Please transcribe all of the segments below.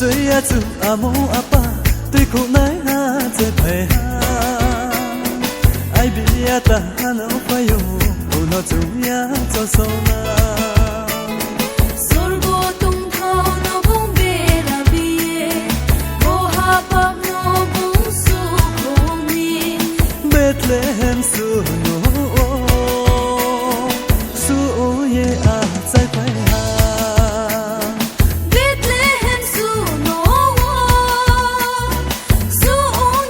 最爱做阿母阿爸，对苦奈哈在陪哈，爱比亚达哈no payo，不那中呀做手那。Bethlehem suno su ye a zai pai ha Bethlehem suno su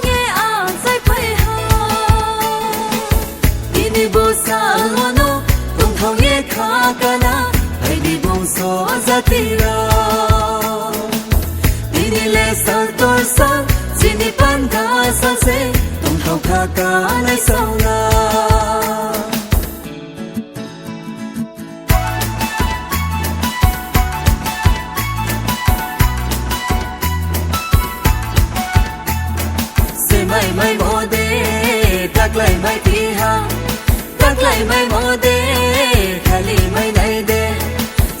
ye a zai pai ha Ini bo sa no tong thong ye kha kana ai di bong so za ti ra Ini le sa to sa chini pan ka sa se hậu khá cá lấy sau na se mai mai mô đê các lại mai thi ha các lại mai mô đê khali mai này đê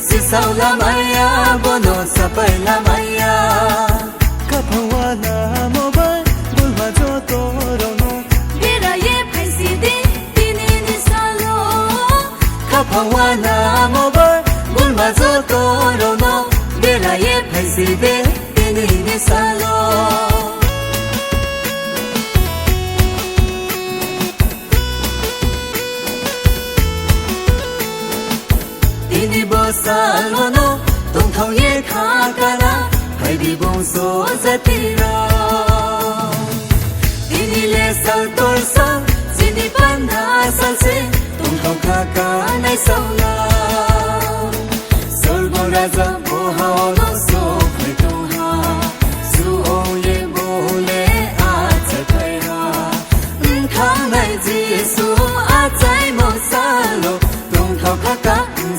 si sau la mai ya bono sa pai la mai ya kapawana mo bai bulma jo to Kapawana mobar bulma zoto rono bela ye paisibe tini ni salo Tini bo salo no tong thong ye kha kana hai di bong so zatira Tini le sal tor sa sini panda sal se hậu khá cá nay sau na sol bo raza bo hao no so phải tu ha su o ye bo le a chai pai ha khang nay Giêsu a chai mo sa lo tong hậu khá cá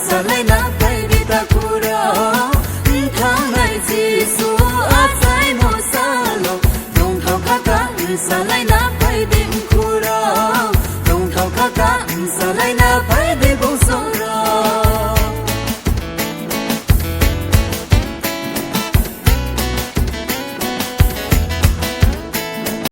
sa lai na pai di ta kura khang nay Giêsu a chai mo sa lo tong hậu khá cá sa lai na pai di kura tong hậu khá cá sa lai na pai de bong so ra